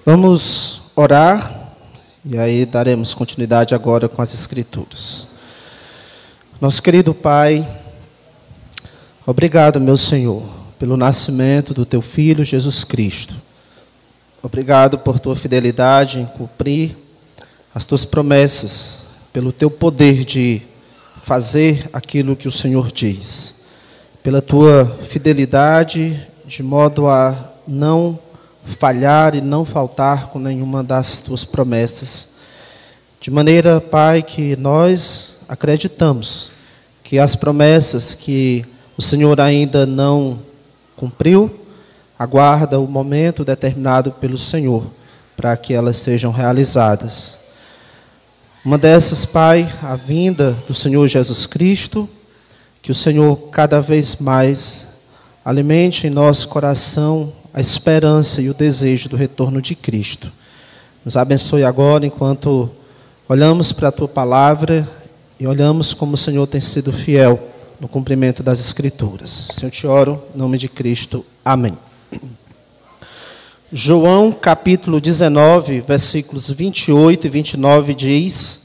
Vamos orar e aí daremos continuidade agora com as Escrituras. Nosso querido Pai, obrigado, meu Senhor, pelo nascimento do Teu Filho Jesus Cristo. Obrigado por Tua fidelidade em cumprir as Tuas promessas, pelo Teu poder de fazer aquilo que o Senhor diz, pela Tua fidelidade de modo a não falhar e não faltar com nenhuma das Tuas promessas. De maneira, Pai, que nós acreditamos que as promessas que o Senhor ainda não cumpriu, aguarda o momento determinado pelo Senhor para que elas sejam realizadas. Uma dessas, Pai, a vinda do Senhor Jesus Cristo, que o Senhor cada vez mais alimente em nosso coração a esperança e o desejo do retorno de Cristo. Nos abençoe agora enquanto olhamos para a Tua palavra e olhamos como o Senhor tem sido fiel no cumprimento das Escrituras. Senhor, te oro, em nome de Cristo. Amém. João capítulo 19, versículos 28 e 29 diz: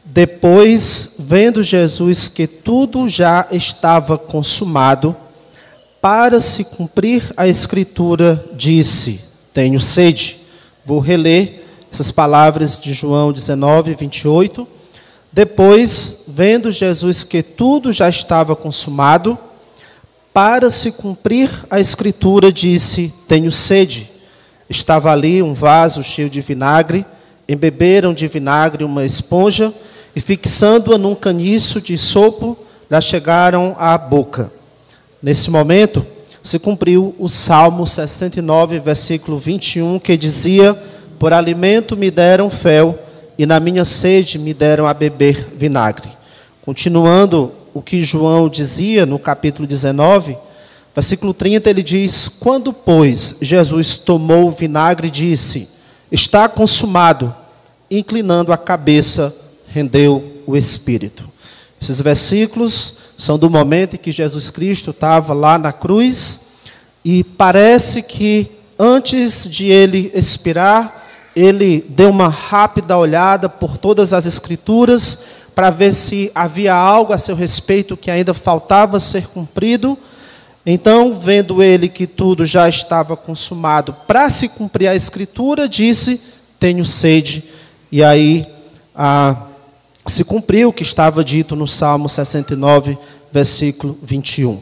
Depois, vendo Jesus que tudo já estava consumado, para se cumprir a Escritura, disse: tenho sede. Vou reler essas palavras de João 19, 28. Depois, vendo Jesus que tudo já estava consumado, para se cumprir a Escritura, disse: tenho sede. Estava ali um vaso cheio de vinagre, embeberam de vinagre uma esponja e, fixando-a num caniço de sopo, lhe chegaram à boca. Nesse momento, se cumpriu o Salmo 69, versículo 21, que dizia: por alimento me deram fel, e na minha sede me deram a beber vinagre. Continuando o que João dizia no capítulo 19, versículo 30, ele diz: quando, pois, Jesus tomou o vinagre, disse: está consumado, inclinando a cabeça, rendeu o Espírito. Esses versículos são do momento em que Jesus Cristo estava lá na cruz, e parece que antes de ele expirar, ele deu uma rápida olhada por todas as Escrituras para ver se havia algo a seu respeito que ainda faltava ser cumprido. Então, vendo ele que tudo já estava consumado, para se cumprir a Escritura, disse: tenho sede. E aí se cumpriu o que estava dito no Salmo 69, versículo 21.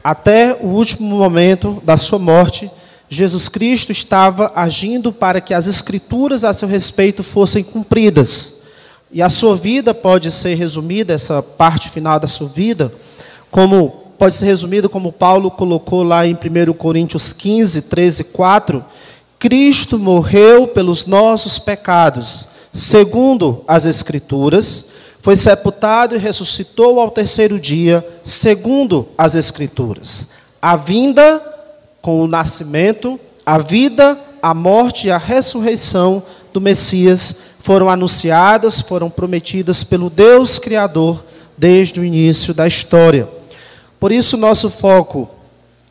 Até o último momento da sua morte, Jesus Cristo estava agindo para que as Escrituras a seu respeito fossem cumpridas. E a sua vida pode ser resumida, essa parte final da sua vida, pode ser resumida como Paulo colocou lá em 1 Coríntios 15, 13, 4. Cristo morreu pelos nossos pecados, segundo as Escrituras, foi sepultado e ressuscitou ao terceiro dia, segundo as Escrituras. A vinda com o nascimento, a vida, a morte e a ressurreição do Messias foram anunciadas, foram prometidas pelo Deus Criador desde o início da história. Por isso, nosso foco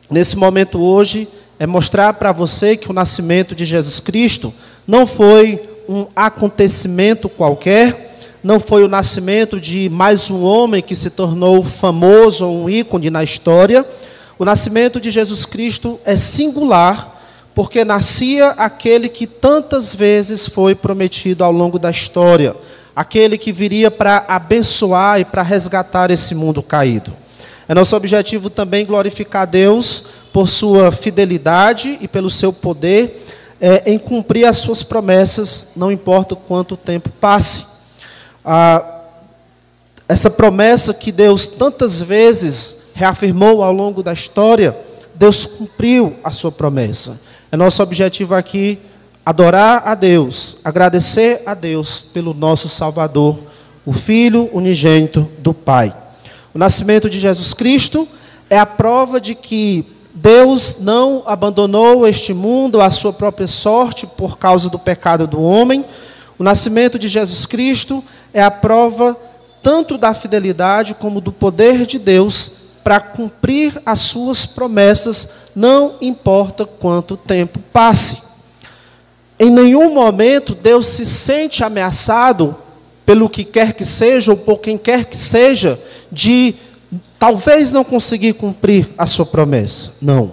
nesse momento hoje é mostrar para você que o nascimento de Jesus Cristo não foi um acontecimento qualquer, não foi o nascimento de mais um homem que se tornou famoso ou um ícone na história. O nascimento de Jesus Cristo é singular, porque nascia aquele que tantas vezes foi prometido ao longo da história, aquele que viria para abençoar e para resgatar esse mundo caído. É nosso objetivo também glorificar Deus por sua fidelidade e pelo seu poder em cumprir as suas promessas, não importa quanto tempo passe. Essa promessa que Deus tantas vezes reafirmou ao longo da história, Deus cumpriu a sua promessa. É nosso objetivo aqui adorar a Deus, agradecer a Deus pelo nosso Salvador, o Filho unigênito do Pai. O nascimento de Jesus Cristo é a prova de que Deus não abandonou este mundo à sua própria sorte por causa do pecado do homem. O nascimento de Jesus Cristo é a prova tanto da fidelidade como do poder de Deus para cumprir as suas promessas, não importa quanto tempo passe. Em nenhum momento Deus se sente ameaçado pelo que quer que seja, ou por quem quer que seja, de talvez não conseguir cumprir a sua promessa. Não.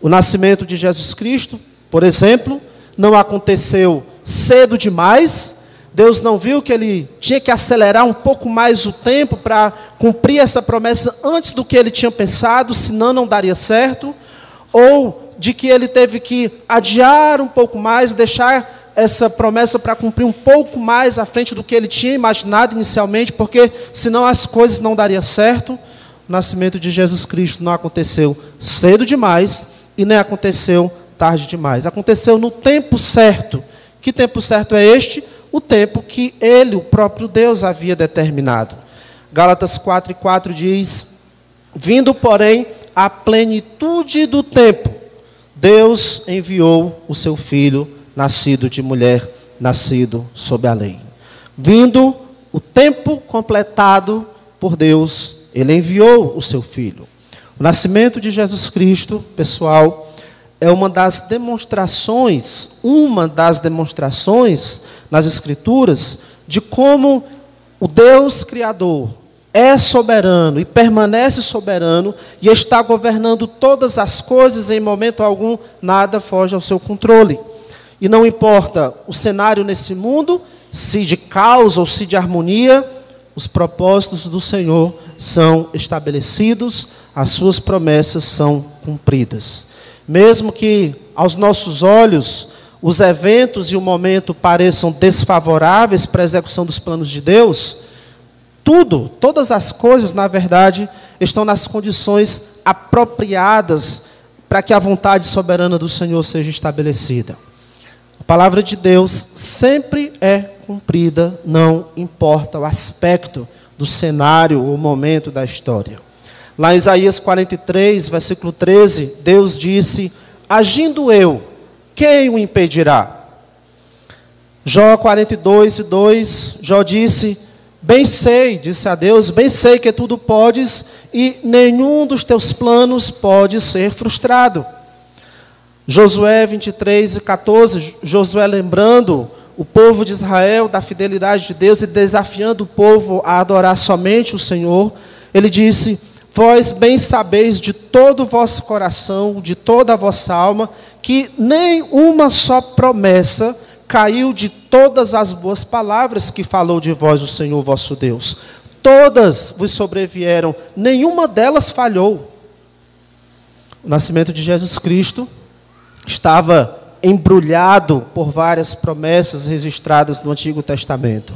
O nascimento de Jesus Cristo, por exemplo, não aconteceu cedo demais. Deus não viu que ele tinha que acelerar um pouco mais o tempo para cumprir essa promessa antes do que ele tinha pensado, senão não daria certo. Ou de que ele teve que adiar um pouco mais, deixar essa promessa para cumprir um pouco mais à frente do que ele tinha imaginado inicialmente, porque senão as coisas não dariam certo. O nascimento de Jesus Cristo não aconteceu cedo demais e nem aconteceu tarde demais. Aconteceu no tempo certo. Que tempo certo é este? O tempo que ele, o próprio Deus, havia determinado. Gálatas 4:4 diz: vindo, porém, a plenitude do tempo, Deus enviou o seu Filho, nascido de mulher, nascido sob a lei. Vindo o tempo completado por Deus, ele enviou o seu Filho. O nascimento de Jesus Cristo, pessoal, é uma das demonstrações nas Escrituras de como o Deus Criador é soberano e permanece soberano e está governando todas as coisas, em momento algum nada foge ao seu controle. E não importa o cenário nesse mundo, se de caos ou se de harmonia, os propósitos do Senhor são estabelecidos, as suas promessas são cumpridas. Mesmo que aos nossos olhos os eventos e o momento pareçam desfavoráveis para a execução dos planos de Deus, todas as coisas, na verdade, estão nas condições apropriadas para que a vontade soberana do Senhor seja estabelecida. A palavra de Deus sempre é cumprida, não importa o aspecto do cenário ou momento da história. Lá em Isaías 43, versículo 13, Deus disse: agindo eu, quem o impedirá? Jó 42:2, Jó disse: bem sei, disse a Deus, bem sei que tudo podes e nenhum dos teus planos pode ser frustrado. Josué 23:14, Josué lembrando o povo de Israel da fidelidade de Deus e desafiando o povo a adorar somente o Senhor, ele disse: vós bem sabeis de todo o vosso coração, de toda a vossa alma, que nem uma só promessa caiu de todas as boas palavras que falou de vós o Senhor vosso Deus. Todas vos sobrevieram, nenhuma delas falhou. O nascimento de Jesus Cristo estava embrulhado por várias promessas registradas no Antigo Testamento.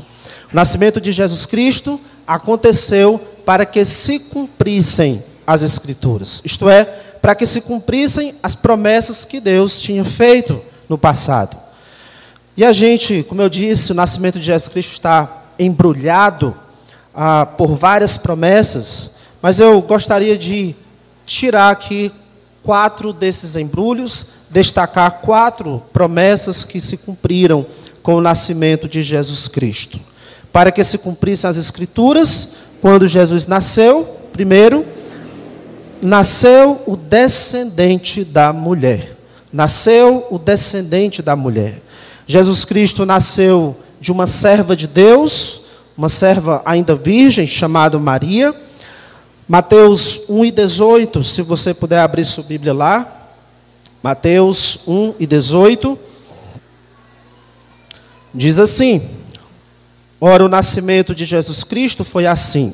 O nascimento de Jesus Cristo aconteceu para que se cumprissem as Escrituras. Isto é, para que se cumprissem as promessas que Deus tinha feito no passado. E a gente, como eu disse, o nascimento de Jesus Cristo está embrulhado por várias promessas, mas eu gostaria de tirar aqui 4 desses embrulhos, destacar 4 promessas que se cumpriram com o nascimento de Jesus Cristo. Para que se cumprissem as Escrituras, quando Jesus nasceu, primeiro, nasceu o descendente da mulher. Nasceu o descendente da mulher. Jesus Cristo nasceu de uma serva de Deus, uma serva ainda virgem, chamada Maria. Mateus 1:18, se você puder abrir sua Bíblia lá. Mateus 1:18. Diz assim: ora, o nascimento de Jesus Cristo foi assim.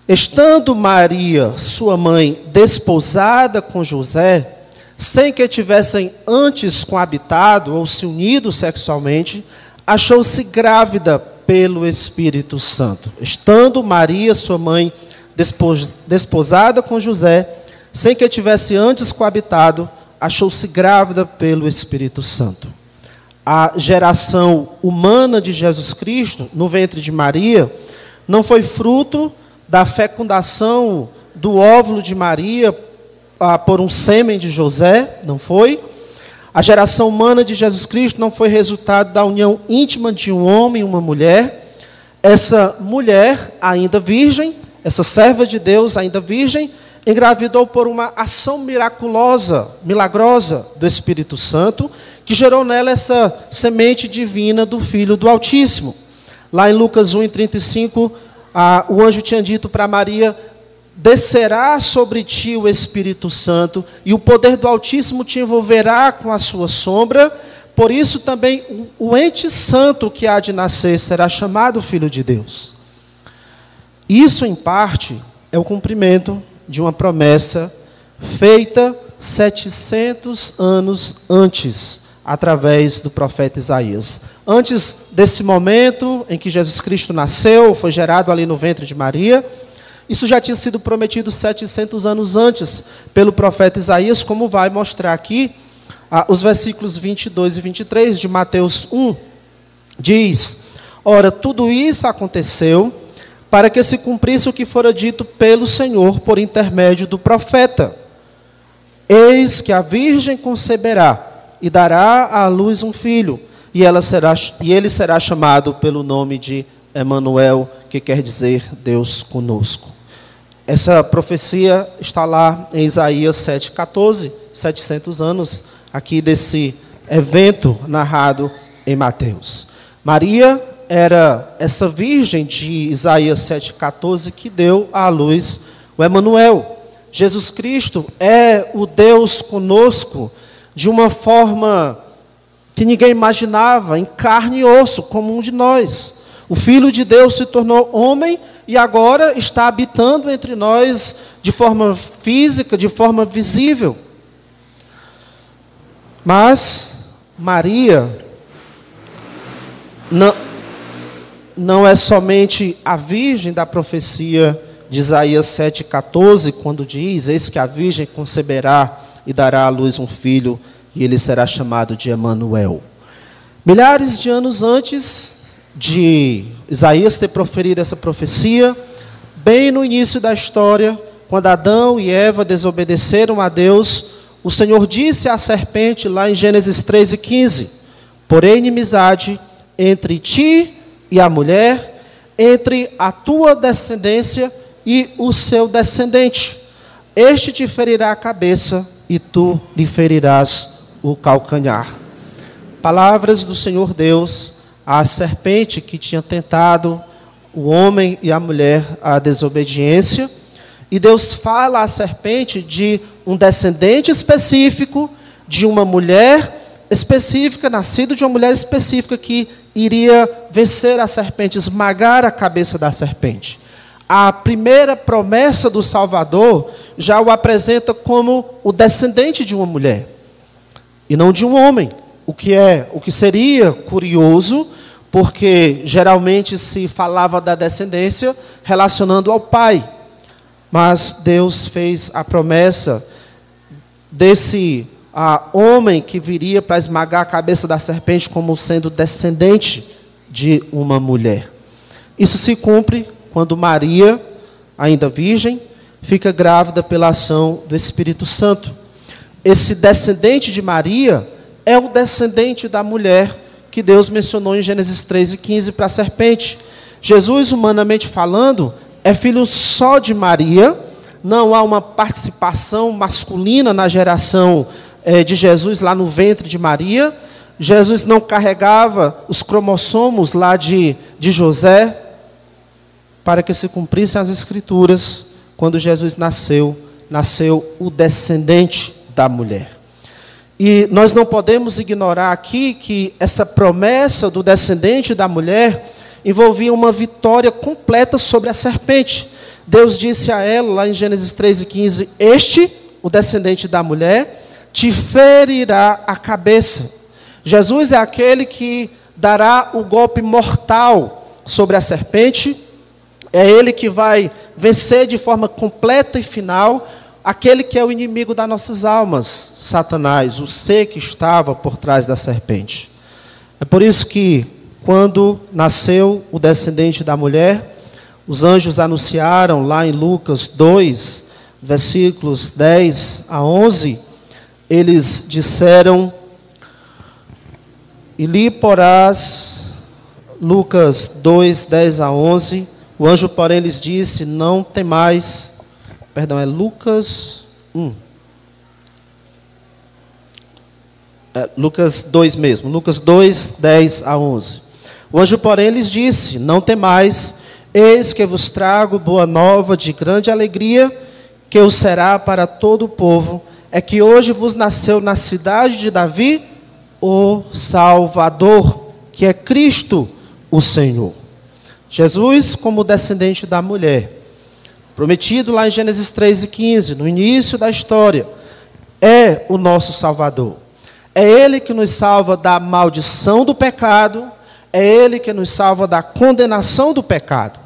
Estando Maria, sua mãe, desposada com José, sem que tivessem antes coabitado ou se unido sexualmente, achou-se grávida pelo Espírito Santo. Estando Maria, sua mãe, desposada com José, sem que tivesse antes coabitado, achou-se grávida pelo Espírito Santo. A geração humana de Jesus Cristo, no ventre de Maria, não foi fruto da fecundação do óvulo de Maria por um sêmen de José, não foi. A geração humana de Jesus Cristo não foi resultado da união íntima de um homem e uma mulher. Essa mulher, ainda virgem, essa serva de Deus, ainda virgem, engravidou por uma ação milagrosa do Espírito Santo, que gerou nela essa semente divina do Filho do Altíssimo. Lá em Lucas 1:35, o anjo tinha dito para Maria: descerá sobre ti o Espírito Santo, e o poder do Altíssimo te envolverá com a sua sombra. Por isso também o ente santo que há de nascer será chamado Filho de Deus. Isso, em parte, é o cumprimento de uma promessa feita 700 anos antes, através do profeta Isaías. Antes desse momento em que Jesus Cristo nasceu, foi gerado ali no ventre de Maria, isso já tinha sido prometido 700 anos antes pelo profeta Isaías, como vai mostrar aqui os versículos 22 e 23 de Mateus 1. Diz: ora, tudo isso aconteceu para que se cumprisse o que fora dito pelo Senhor por intermédio do profeta. Eis que a virgem conceberá e dará à luz um filho, e ele será chamado pelo nome de Emanuel, que quer dizer Deus conosco. Essa profecia está lá em Isaías 7,14, 700 anos aqui desse evento narrado em Mateus. Maria era essa virgem de Isaías 7,14 que deu à luz o Emanuel. Jesus Cristo é o Deus conosco de uma forma que ninguém imaginava, em carne e osso, como um de nós. O Filho de Deus se tornou homem e agora está habitando entre nós de forma física, de forma visível. Mas Maria não é somente a virgem da profecia de Isaías 7,14, quando diz: eis que a virgem conceberá e dará à luz um filho, e ele será chamado de Emanuel. Milhares de anos antes de Isaías ter proferido essa profecia, bem no início da história, quando Adão e Eva desobedeceram a Deus, o Senhor disse à serpente, lá em Gênesis 13:15: porém inimizade entre ti e a mulher, entre a tua descendência e o seu descendente. Este te ferirá a cabeça e tu lhe ferirás o calcanhar. Palavras do Senhor Deus à serpente que tinha tentado o homem e a mulher à desobediência. E Deus fala à serpente de um descendente específico, de uma mulher específica, nascido de uma mulher específica, que iria vencer a serpente, esmagar a cabeça da serpente. A primeira promessa do Salvador já o apresenta como o descendente de uma mulher, e não de um homem, o que seria curioso, porque geralmente se falava da descendência relacionando ao pai. Mas Deus fez a promessa desse homem que viria para esmagar a cabeça da serpente como sendo descendente de uma mulher. Isso se cumpre quando Maria, ainda virgem, fica grávida pela ação do Espírito Santo. Esse descendente de Maria é o descendente da mulher que Deus mencionou em Gênesis 13:15 para a serpente. Jesus, humanamente falando, é filho só de Maria. Não há uma participação masculina na geração de Jesus lá no ventre de Maria. Jesus não carregava os cromossomos lá de José, para que se cumprissem as Escrituras. Quando Jesus nasceu o descendente da mulher. E nós não podemos ignorar aqui que essa promessa do descendente da mulher envolvia uma vitória completa sobre a serpente. Deus disse a ela, lá em Gênesis 13:15, este, o descendente da mulher, te ferirá a cabeça. Jesus é aquele que dará o golpe mortal sobre a serpente. É ele que vai vencer de forma completa e final aquele que é o inimigo das nossas almas, Satanás, o ser que estava por trás da serpente. É por isso que, quando nasceu o descendente da mulher, os anjos anunciaram lá em Lucas 2, versículos 10 a 11, eles disseram: e lhe porás, Lucas 2, 10 a 11, o anjo, porém, lhes disse: não temais, Perdão, é Lucas 1. Lucas 2 mesmo. Lucas 2, 10 a 11. O anjo, porém, lhes disse: não temais, eis que vos trago boa nova de grande alegria, que o será para todo o povo. É que hoje vos nasceu na cidade de Davi o Salvador, que é Cristo o Senhor. Jesus, como descendente da mulher, prometido lá em Gênesis 3:15, no início da história, é o nosso Salvador. É Ele que nos salva da maldição do pecado, é Ele que nos salva da condenação do pecado.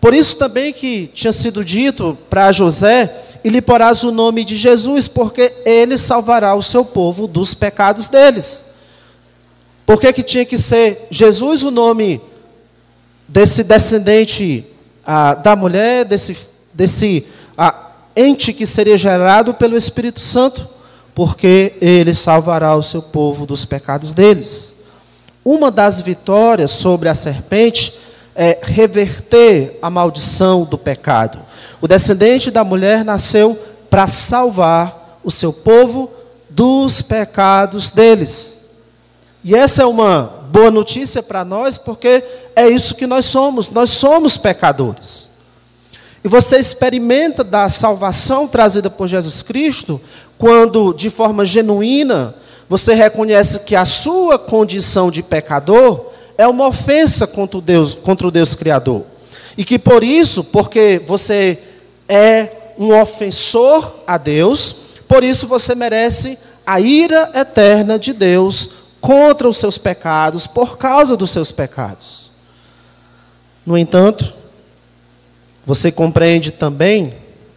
Por isso também que tinha sido dito para José: e lhe porás o nome de Jesus, porque Ele salvará o seu povo dos pecados deles. Por que tinha que ser Jesus o nome desse descendente da mulher, desse ente que seria gerado pelo Espírito Santo? Porque Ele salvará o seu povo dos pecados deles. Uma das vitórias sobre a serpente é reverter a maldição do pecado. O descendente da mulher nasceu para salvar o seu povo dos pecados deles. E essa é uma boa notícia para nós, porque é isso que nós somos pecadores. E você experimenta da salvação trazida por Jesus Cristo, quando, de forma genuína, você reconhece que a sua condição de pecador é uma ofensa contra o Deus Criador. E que por isso, porque você é um ofensor a Deus, por isso você merece a ira eterna de Deus contra os seus pecados, por causa dos seus pecados. No entanto, você compreende também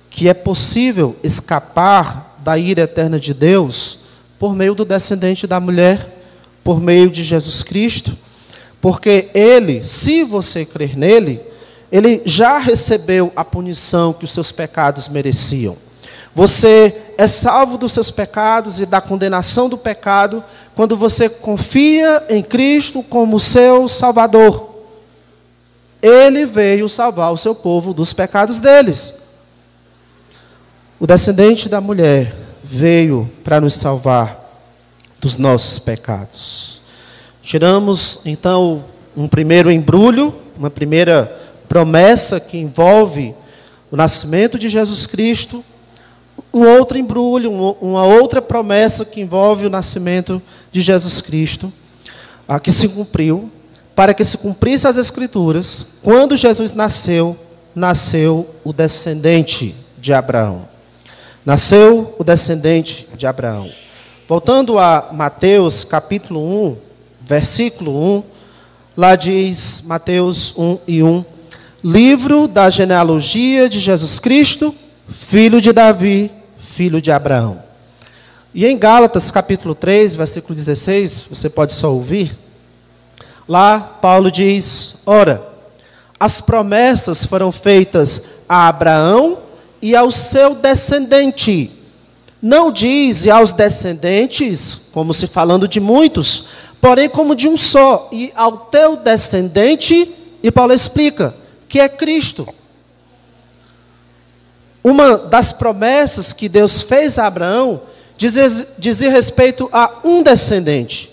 que é possível escapar da ira eterna de Deus por meio do descendente da mulher, por meio de Jesus Cristo, porque Ele, se você crer nele, Ele já recebeu a punição que os seus pecados mereciam. Você é salvo dos seus pecados e da condenação do pecado quando você confia em Cristo como seu Salvador. Ele veio salvar o seu povo dos pecados deles. O descendente da mulher veio para nos salvar dos nossos pecados. Tiramos, então, um primeiro embrulho, uma primeira promessa que envolve o nascimento de Jesus Cristo, um outro embrulho, uma outra promessa que envolve o nascimento de Jesus Cristo, que se cumpriu, para que se cumprisse as Escrituras. Quando Jesus nasceu, nasceu o descendente de Abraão. Nasceu o descendente de Abraão. Voltando a Mateus capítulo 1, versículo 1, lá diz Mateus 1:1, livro da genealogia de Jesus Cristo, filho de Davi, filho de Abraão. E em Gálatas capítulo 3, versículo 16, você pode só ouvir, lá Paulo diz: ora, as promessas foram feitas a Abraão e ao seu descendente. Não diz e aos descendentes, como se falando de muitos, porém como de um só, e ao teu descendente, e Paulo explica, que é Cristo. Uma das promessas que Deus fez a Abraão dizia respeito a um descendente.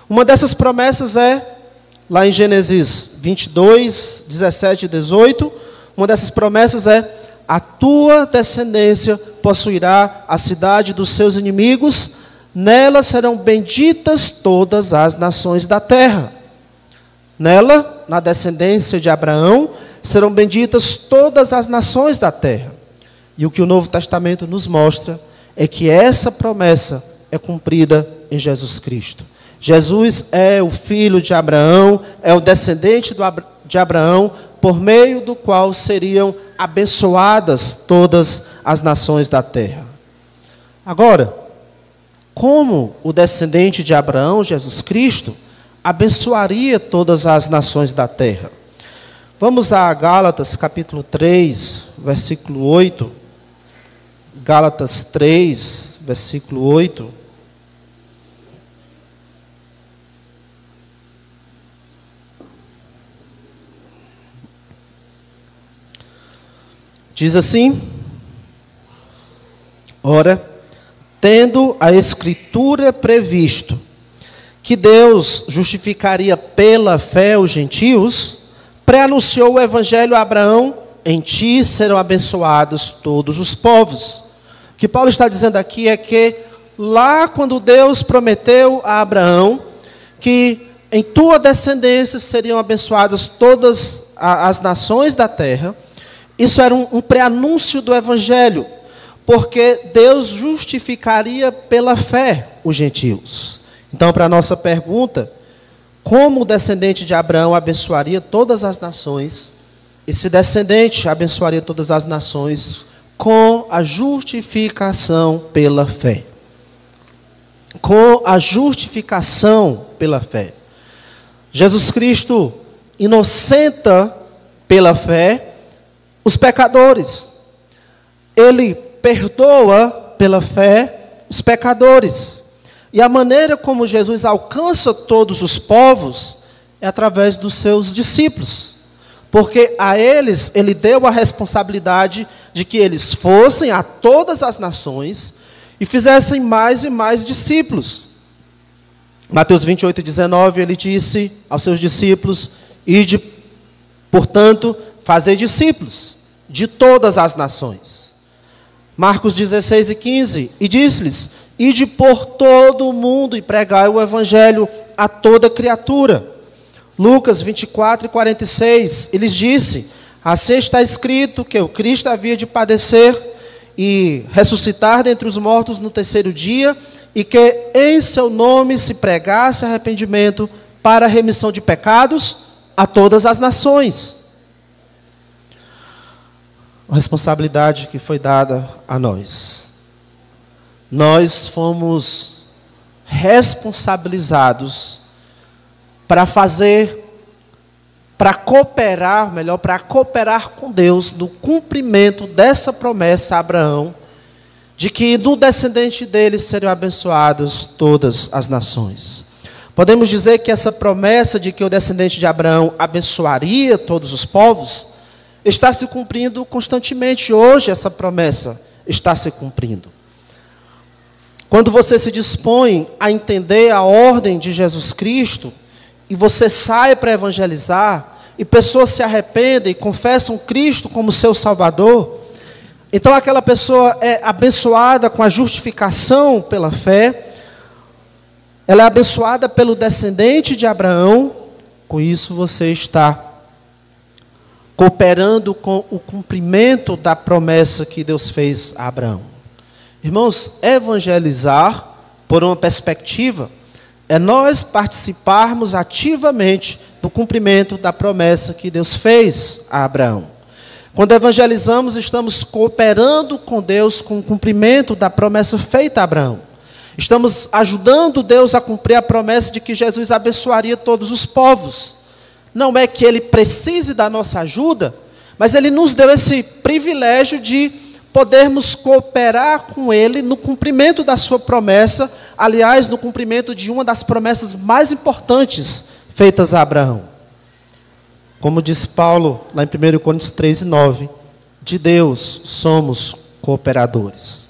Uma dessas promessas é, lá em Gênesis 22, 17 e 18, uma dessas promessas é: a tua descendência possuirá a cidade dos seus inimigos, nela serão benditas todas as nações da terra. Nela, na descendência de Abraão, serão benditas todas as nações da terra. E o que o Novo Testamento nos mostra é que essa promessa é cumprida em Jesus Cristo. Jesus é o filho de Abraão, é o descendente de Abraão, por meio do qual seriam abençoadas todas as nações da terra. Agora, como o descendente de Abraão, Jesus Cristo, abençoaria todas as nações da terra? Vamos a Gálatas capítulo 3, versículo 8. Gálatas 3, versículo 8. Diz assim: Ora, tendo a Escritura previsto que Deus justificaria pela fé os gentios, pré-anunciou o Evangelho a Abraão: em ti serão abençoados todos os povos. O que Paulo está dizendo aqui é que lá quando Deus prometeu a Abraão que em tua descendência seriam abençoadas todas as nações da terra, isso era um pré-anúncio do Evangelho, porque Deus justificaria pela fé os gentios. Então, para a nossa pergunta, como o descendente de Abraão abençoaria todas as nações? Esse descendente abençoaria todas as nações com a justificação pela fé. Com a justificação pela fé. Jesus Cristo inocenta pela fé os pecadores. Ele perdoa pela fé os pecadores. E a maneira como Jesus alcança todos os povos é através dos seus discípulos. Porque a eles, ele deu a responsabilidade de que eles fossem a todas as nações e fizessem mais e mais discípulos. Mateus 28:19, ele disse aos seus discípulos: ide, portanto, fazer discípulos de todas as nações. Marcos 16:15, e disse-lhes: ide por todo o mundo e pregai o evangelho a toda criatura. Lucas 24:46, ele disse: assim está escrito que o Cristo havia de padecer e ressuscitar dentre os mortos no terceiro dia, e que em seu nome se pregasse arrependimento para a remissão de pecados a todas as nações. A responsabilidade que foi dada a nós. Nós fomos responsabilizados para cooperar com Deus no cumprimento dessa promessa a Abraão, de que no descendente dele seriam abençoadas todas as nações. Podemos dizer que essa promessa de que o descendente de Abraão abençoaria todos os povos está se cumprindo constantemente. Hoje essa promessa está se cumprindo. Quando você se dispõe a entender a ordem de Jesus Cristo, e você sai para evangelizar, e pessoas se arrependem e confessam Cristo como seu Salvador, então aquela pessoa é abençoada com a justificação pela fé, ela é abençoada pelo descendente de Abraão. Com isso você está cooperando com o cumprimento da promessa que Deus fez a Abraão. Irmãos, evangelizar, por uma perspectiva, é nós participarmos ativamente do cumprimento da promessa que Deus fez a Abraão. Quando evangelizamos, estamos cooperando com Deus com o cumprimento da promessa feita a Abraão. Estamos ajudando Deus a cumprir a promessa de que Jesus abençoaria todos os povos. Não é que Ele precise da nossa ajuda, mas Ele nos deu esse privilégio de podermos cooperar com Ele no cumprimento da sua promessa, aliás, no cumprimento de uma das promessas mais importantes feitas a Abraão. Como disse Paulo, lá em 1 Coríntios 3:9, de Deus somos cooperadores.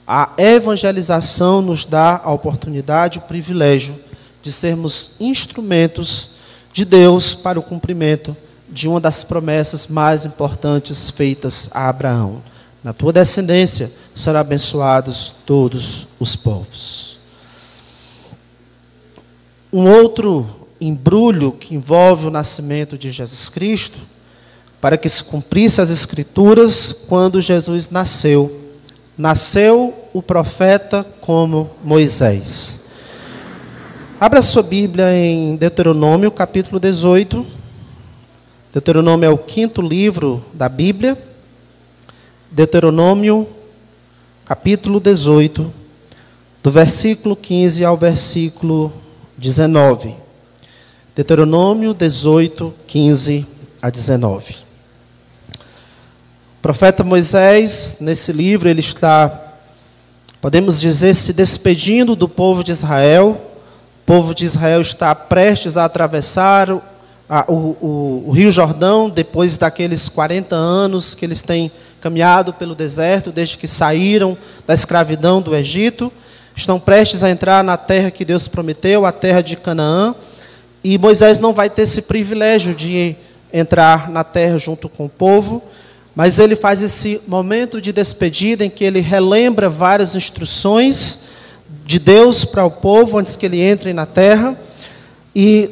A evangelização nos dá a oportunidade, o privilégio de sermos instrumentos de Deus para o cumprimento de uma das promessas mais importantes feitas a Abraão. Na tua descendência serão abençoados todos os povos. Um outro embrulho que envolve o nascimento de Jesus Cristo, para que se cumprisse as Escrituras, quando Jesus nasceu o profeta como Moisés. Abra sua Bíblia em Deuteronômio, capítulo 18. Deuteronômio é o 5º livro da Bíblia. Deuteronômio, capítulo 18, do versículo 15 ao versículo 19. Deuteronômio 18, 15 a 19. O profeta Moisés, nesse livro, ele está, podemos dizer, se despedindo do povo de Israel. O povo de Israel está prestes a atravessar o Rio Jordão, depois daqueles 40 anos que eles têm caminhado pelo deserto, desde que saíram da escravidão do Egito, estão prestes a entrar na terra que Deus prometeu, a terra de Canaã, e Moisés não vai ter esse privilégio de entrar na terra junto com o povo, mas ele faz esse momento de despedida em que ele relembra várias instruções de Deus para o povo antes que ele entre na terra. E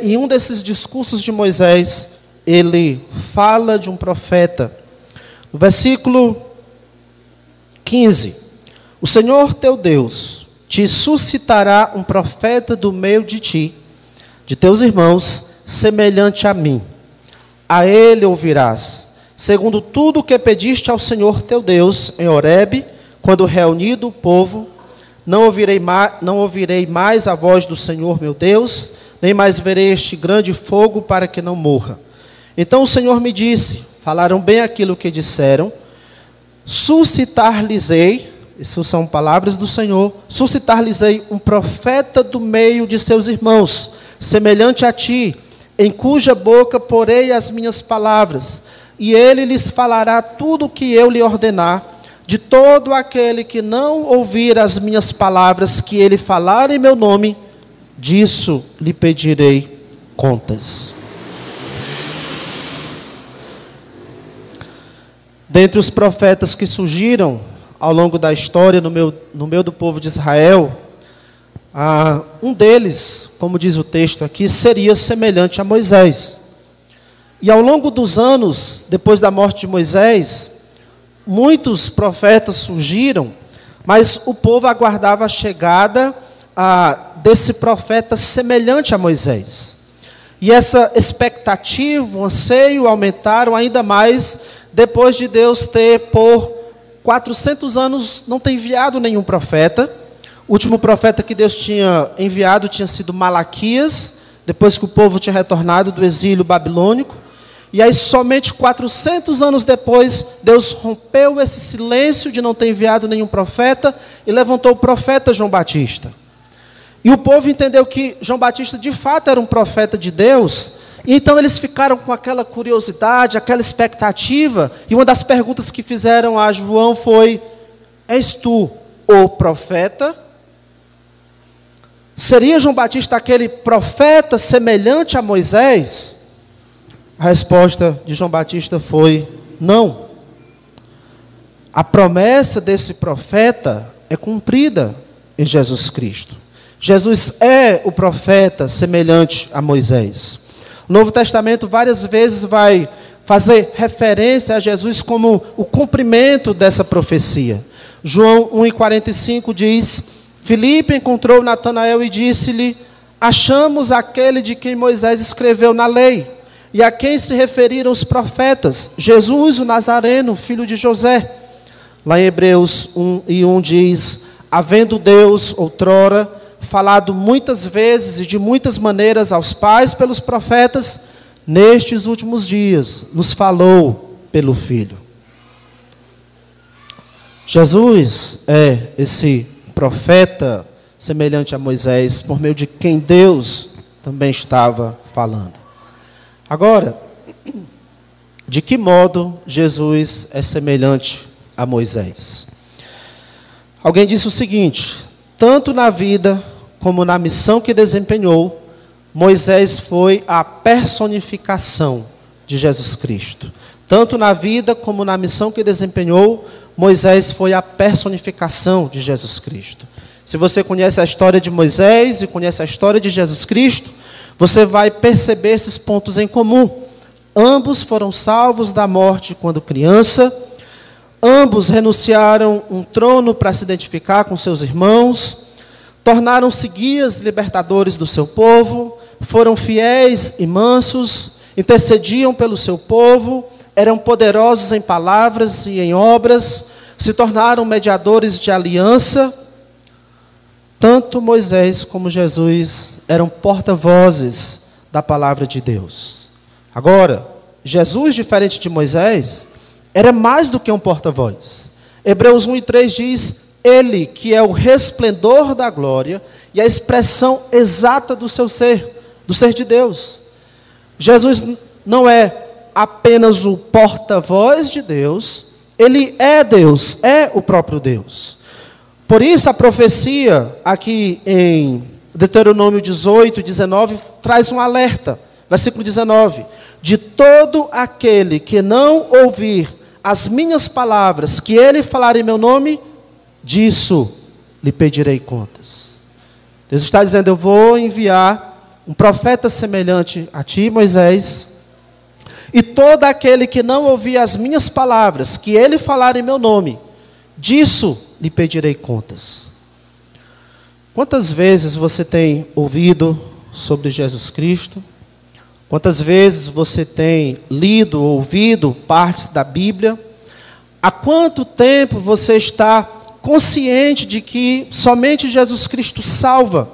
em um desses discursos de Moisés, ele fala de um profeta. No versículo 15: o Senhor teu Deus te suscitará um profeta do meio de ti, de teus irmãos, semelhante a mim. A ele ouvirás, segundo tudo o que pediste ao Senhor teu Deus em Horebe, quando reunido o povo. Não ouvirei mais a voz do Senhor meu Deus, nem mais verei este grande fogo para que não morra. Então o Senhor me disse, falaram bem aquilo que disseram, suscitar-lhes-ei, essas são palavras do Senhor, suscitar-lhes-ei um profeta do meio de seus irmãos, semelhante a ti, em cuja boca porei as minhas palavras, e ele lhes falará tudo o que eu lhe ordenar. De todo aquele que não ouvir as minhas palavras que ele falar em meu nome, disso lhe pedirei contas. Dentre os profetas que surgiram ao longo da história no meio do povo de Israel, um deles, como diz o texto aqui, seria semelhante a Moisés. E ao longo dos anos, depois da morte de Moisés, muitos profetas surgiram, mas o povo aguardava a chegada desse profeta semelhante a Moisés. E essa expectativa, o anseio aumentaram ainda mais depois de Deus ter, por 400 anos, não ter enviado nenhum profeta. O último profeta que Deus tinha enviado tinha sido Malaquias, depois que o povo tinha retornado do exílio babilônico. E aí, somente 400 anos depois, Deus rompeu esse silêncio de não ter enviado nenhum profeta e levantou o profeta João Batista. E o povo entendeu que João Batista, de fato, era um profeta de Deus. E então eles ficaram com aquela curiosidade, aquela expectativa. E uma das perguntas que fizeram a João foi: és tu o profeta? Seria João Batista aquele profeta semelhante a Moisés? A resposta de João Batista foi: não. A promessa desse profeta é cumprida em Jesus Cristo. Jesus é o profeta semelhante a Moisés. O Novo Testamento várias vezes vai fazer referência a Jesus como o cumprimento dessa profecia. João 1,45 diz: Filipe encontrou Natanael e disse-lhe: achamos aquele de quem Moisés escreveu na lei, e a quem se referiram os profetas, Jesus o Nazareno, filho de José. Lá em Hebreus 1:1 diz: havendo Deus outrora falado muitas vezes e de muitas maneiras aos pais pelos profetas, nestes últimos dias nos falou pelo Filho. Jesus é esse profeta semelhante a Moisés, por meio de quem Deus também estava falando. Agora, de que modo Jesus é semelhante a Moisés? Alguém disse o seguinte: tanto na vida como na missão que desempenhou, Moisés foi a personificação de Jesus Cristo. Tanto na vida como na missão que desempenhou, Moisés foi a personificação de Jesus Cristo. Se você conhece a história de Moisés e conhece a história de Jesus Cristo, você vai perceber esses pontos em comum. Ambos foram salvos da morte quando criança. Ambos renunciaram um trono para se identificar com seus irmãos. Tornaram-se guias libertadores do seu povo. Foram fiéis e mansos. Intercediam pelo seu povo. Eram poderosos em palavras e em obras. Se tornaram mediadores de aliança. Tanto Moisés como Jesus eram porta-vozes da palavra de Deus. Agora, Jesus, diferente de Moisés, era mais do que um porta-voz. Hebreus 1:3 diz: ele que é o resplendor da glória e a expressão exata do seu ser, do ser de Deus. Jesus não é apenas o porta-voz de Deus, ele é Deus, é o próprio Deus. Por isso a profecia aqui em Deuteronômio 18, 19, traz um alerta. Versículo 19: de todo aquele que não ouvir as minhas palavras, que ele falar em meu nome, disso lhe pedirei contas. Deus está dizendo: eu vou enviar um profeta semelhante a ti, Moisés, e todo aquele que não ouvir as minhas palavras, que ele falar em meu nome, disso lhe pedirei contas. Quantas vezes você tem ouvido sobre Jesus Cristo? Quantas vezes você tem lido, ouvido partes da Bíblia? Há quanto tempo você está consciente de que somente Jesus Cristo salva?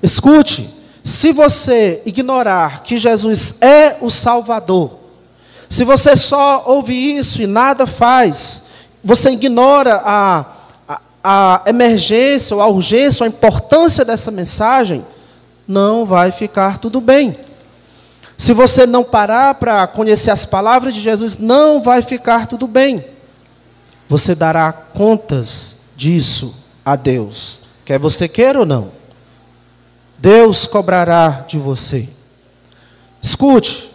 Escute, se você ignorar que Jesus é o Salvador, se você só ouve isso e nada faz, você ignora a emergência, ou a urgência, ou a importância dessa mensagem, não vai ficar tudo bem. Se você não parar para conhecer as palavras de Jesus, não vai ficar tudo bem. Você dará contas disso a Deus, quer você queira ou não. Deus cobrará de você. Escute,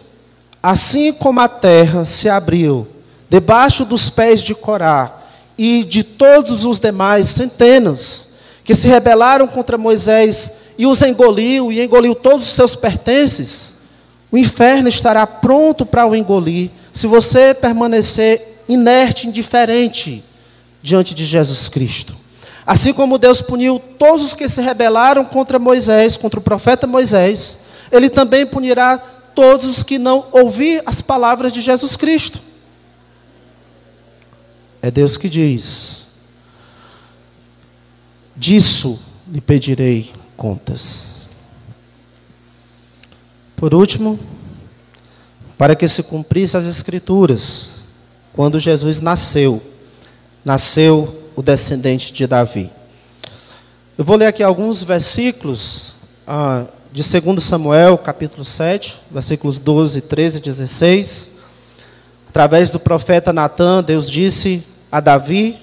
assim como a terra se abriu debaixo dos pés de Corá e de todos os demais centenas que se rebelaram contra Moisés e os engoliu, e engoliu todos os seus pertences, o inferno estará pronto para o engolir, se você permanecer inerte, indiferente diante de Jesus Cristo. Assim como Deus puniu todos os que se rebelaram contra Moisés, contra o profeta Moisés, Ele também punirá todos os que não ouvir as palavras de Jesus Cristo. É Deus que diz: disso lhe pedirei contas. Por último, para que se cumprisse as Escrituras, quando Jesus nasceu o descendente de Davi. Eu vou ler aqui alguns versículos de 2 Samuel, capítulo 7, versículos 12, 13 e 16. Através do profeta Natã, Deus disse a Davi: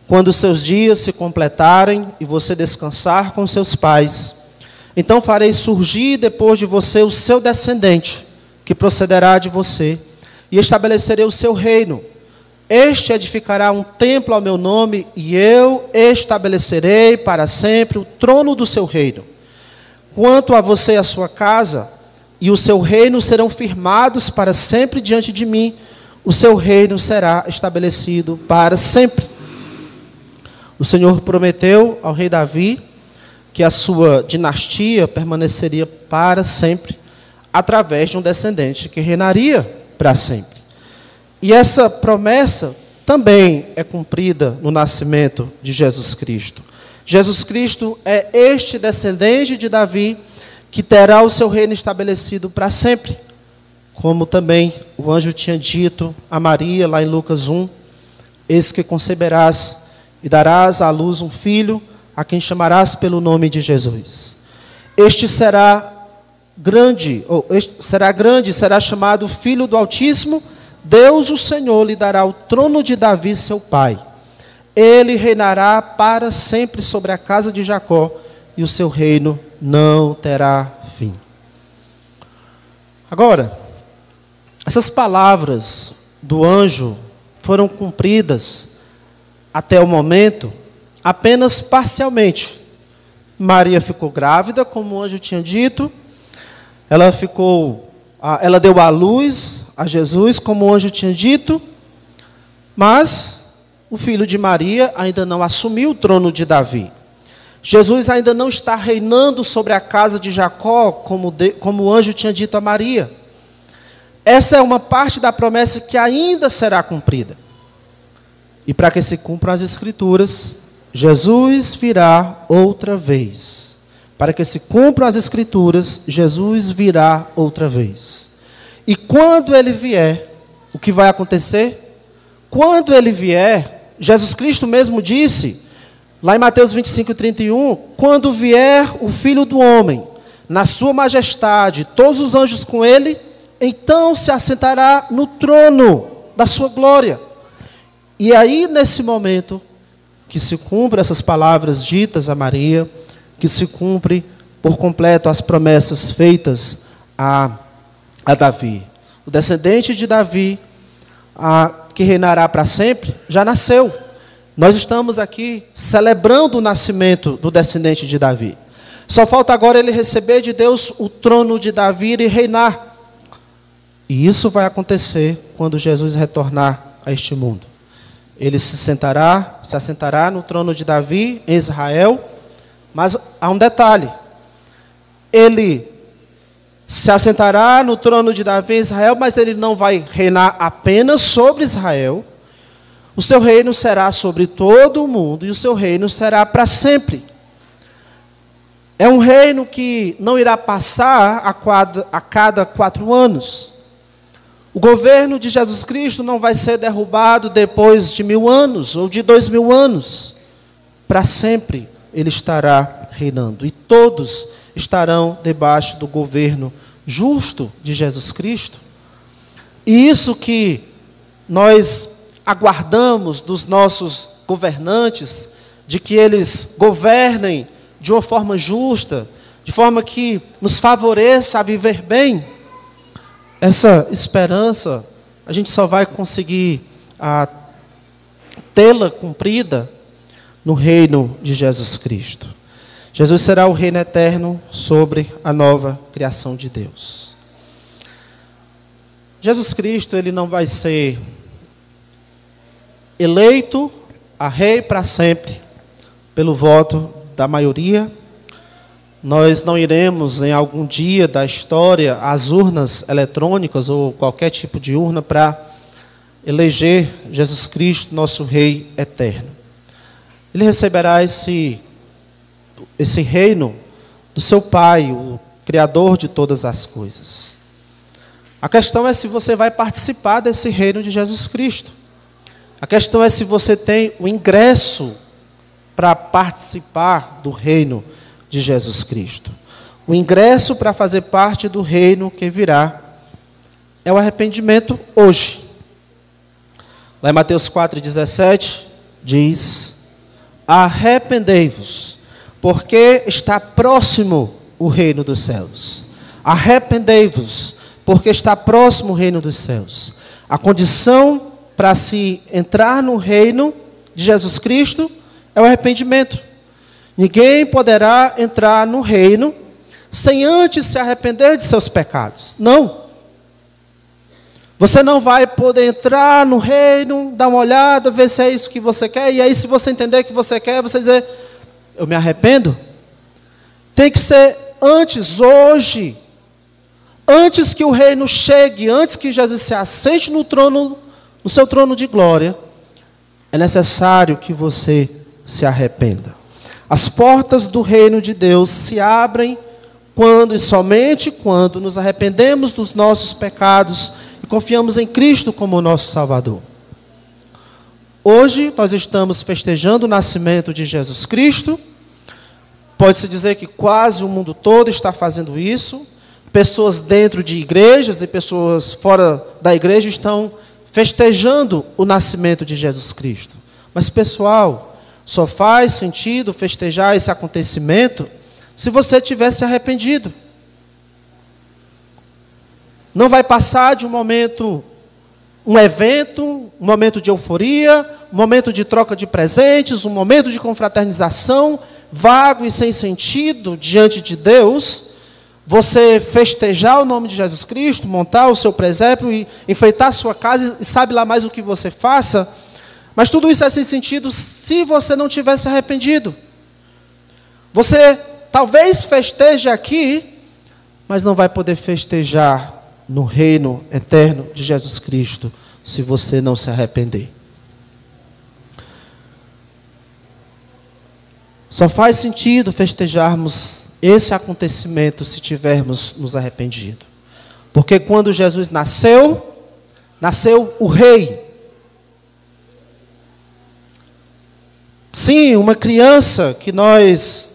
quando os seus dias se completarem e você descansar com seus pais, então farei surgir depois de você o seu descendente, que procederá de você, e estabelecerei o seu reino. Este edificará um templo ao meu nome, e eu estabelecerei para sempre o trono do seu reino. Quanto a você e a sua casa, e o seu reino serão firmados para sempre diante de mim, o seu reino será estabelecido para sempre. O Senhor prometeu ao rei Davi que a sua dinastia permaneceria para sempre, através de um descendente que reinaria para sempre. E essa promessa também é cumprida no nascimento de Jesus Cristo. Jesus Cristo é este descendente de Davi que terá o seu reino estabelecido para sempre. Como também o anjo tinha dito a Maria, lá em Lucas 1, eis que conceberás e darás à luz um filho, a quem chamarás pelo nome de Jesus. Este será grande, será chamado Filho do Altíssimo. Deus, o Senhor, lhe dará o trono de Davi, seu pai. Ele reinará para sempre sobre a casa de Jacó, e o seu reino não terá fim. Agora, essas palavras do anjo foram cumpridas até o momento apenas parcialmente. Maria ficou grávida, como o anjo tinha dito. Ela deu à luz a Jesus, como o anjo tinha dito, mas o filho de Maria ainda não assumiu o trono de Davi. Jesus ainda não está reinando sobre a casa de Jacó, como o anjo tinha dito a Maria. Essa é uma parte da promessa que ainda será cumprida. E para que se cumpram as Escrituras, Jesus virá outra vez. Para que se cumpram as Escrituras, Jesus virá outra vez. E quando Ele vier, o que vai acontecer? Quando Ele vier, Jesus Cristo mesmo disse, lá em Mateus 25, 31, quando vier o Filho do Homem, na sua majestade, todos os anjos com ele, então se assentará no trono da sua glória. E aí, nesse momento, que se cumpre essas palavras ditas a Maria, que se cumpre por completo as promessas feitas a Davi. O descendente de Davi, que reinará para sempre, já nasceu. Nós estamos aqui celebrando o nascimento do descendente de Davi. Só falta agora ele receber de Deus o trono de Davi e reinar. E isso vai acontecer quando Jesus retornar a este mundo. Ele se assentará no trono de Davi em Israel, mas há um detalhe. Ele se assentará no trono de Davi em Israel, mas ele não vai reinar apenas sobre Israel. O seu reino será sobre todo o mundo e o seu reino será para sempre. É um reino que não irá passar a cada 4 anos. O governo de Jesus Cristo não vai ser derrubado depois de 1000 anos ou de 2000 anos. Para sempre ele estará reinando. E todos estarão debaixo do governo justo de Jesus Cristo. E isso que nós aguardamos dos nossos governantes, de que eles governem de uma forma justa, de forma que nos favoreça a viver bem, essa esperança a gente só vai conseguir tê-la cumprida no reino de Jesus Cristo. Jesus será o reino eterno sobre a nova criação de Deus. Jesus Cristo, ele não vai ser eleito a rei para sempre pelo voto da maioria. Nós não iremos em algum dia da história às urnas eletrônicas ou qualquer tipo de urna para eleger Jesus Cristo, nosso rei eterno. Ele receberá esse reino do seu Pai, o Criador de todas as coisas. A questão é se você vai participar desse reino de Jesus Cristo. A questão é se você tem o ingresso para participar do reino de Jesus Cristo. O ingresso para fazer parte do reino que virá é o arrependimento hoje. Lá em Mateus 4,17 diz: arrependei-vos, porque está próximo o reino dos céus. Arrependei-vos, porque está próximo o reino dos céus. A condição para se entrar no reino de Jesus Cristo é o arrependimento. Ninguém poderá entrar no reino sem antes se arrepender de seus pecados. Não. Você não vai poder entrar no reino, dar uma olhada, ver se é isso que você quer, e aí se você entender que você quer, você dizer, eu me arrependo. Tem que ser antes, hoje. Antes que o reino chegue, antes que Jesus se assente no seu trono de glória, é necessário que você se arrependa. As portas do reino de Deus se abrem quando e somente quando nos arrependemos dos nossos pecados e confiamos em Cristo como nosso Salvador. Hoje nós estamos festejando o nascimento de Jesus Cristo. Pode-se dizer que quase o mundo todo está fazendo isso. Pessoas dentro de igrejas e pessoas fora da igreja estão festejando o nascimento de Jesus Cristo. Mas, pessoal, só faz sentido festejar esse acontecimento se você tivesse arrependido. Não vai passar de um momento, um evento, um momento de euforia, um momento de troca de presentes, um momento de confraternização, vago e sem sentido diante de Deus. Você festejar o nome de Jesus Cristo, montar o seu presépio e enfeitar a sua casa e sabe lá mais o que você faça. Mas tudo isso é sem sentido se você não tivesse arrependido. Você talvez festeje aqui, mas não vai poder festejar no reino eterno de Jesus Cristo se você não se arrepender. Só faz sentido festejarmos esse acontecimento se tivermos nos arrependido. Porque quando Jesus nasceu o rei. Sim, uma criança que nós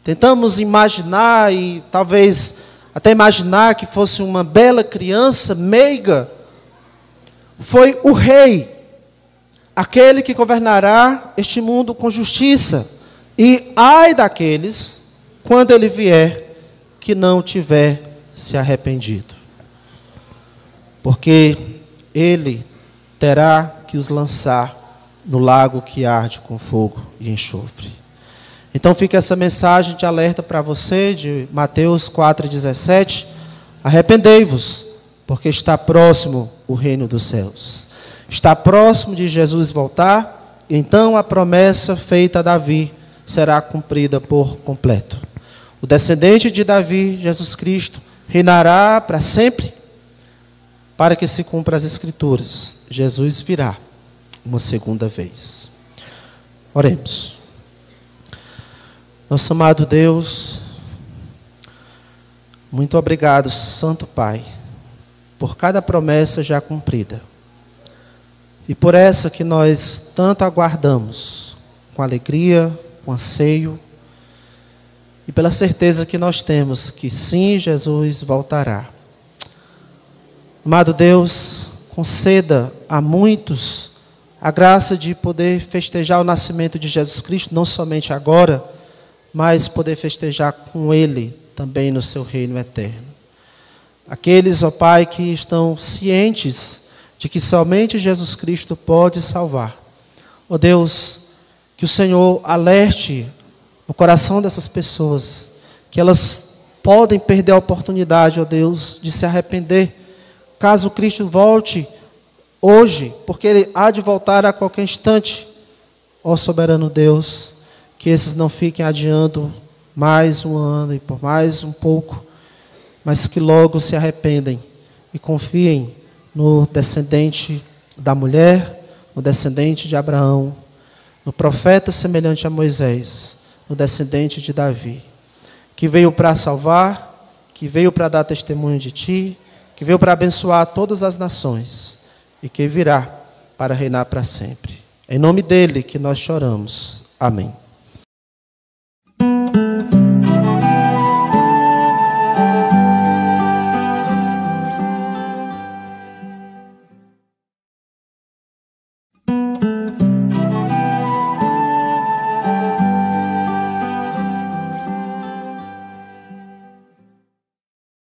tentamos imaginar e talvez até imaginar que fosse uma bela criança meiga, foi o rei, aquele que governará este mundo com justiça. E ai daqueles, quando ele vier, que não tiver se arrependido. Porque ele terá que os lançar no lago que arde com fogo e enxofre. Então fica essa mensagem de alerta para você, de Mateus 4,17. Arrependei-vos, porque está próximo o reino dos céus. Está próximo de Jesus voltar, então a promessa feita a Davi será cumprida por completo. O descendente de Davi, Jesus Cristo, reinará para sempre, para que se cumpra as Escrituras. Jesus virá uma segunda vez. Oremos. Nosso amado Deus, muito obrigado, Santo Pai, por cada promessa já cumprida. E por essa que nós tanto aguardamos, com alegria, com anseio, e pela certeza que nós temos que sim, Jesus voltará. Amado Deus, conceda a muitos a graça de poder festejar o nascimento de Jesus Cristo, não somente agora, mas poder festejar com Ele também no seu reino eterno. Aqueles, ó Pai, que estão cientes de que somente Jesus Cristo pode salvar. Ó Deus, que o Senhor alerte no coração dessas pessoas, que elas podem perder a oportunidade, ó Deus, de se arrepender, caso Cristo volte hoje, porque Ele há de voltar a qualquer instante. Ó soberano Deus, que esses não fiquem adiando mais um ano e por mais um pouco, mas que logo se arrependem e confiem no descendente da mulher, no descendente de Abraão, no profeta semelhante a Moisés, no descendente de Davi, que veio para salvar, que veio para dar testemunho de Ti, que veio para abençoar todas as nações e que virá para reinar para sempre. Em nome dele que nós choramos. Amém.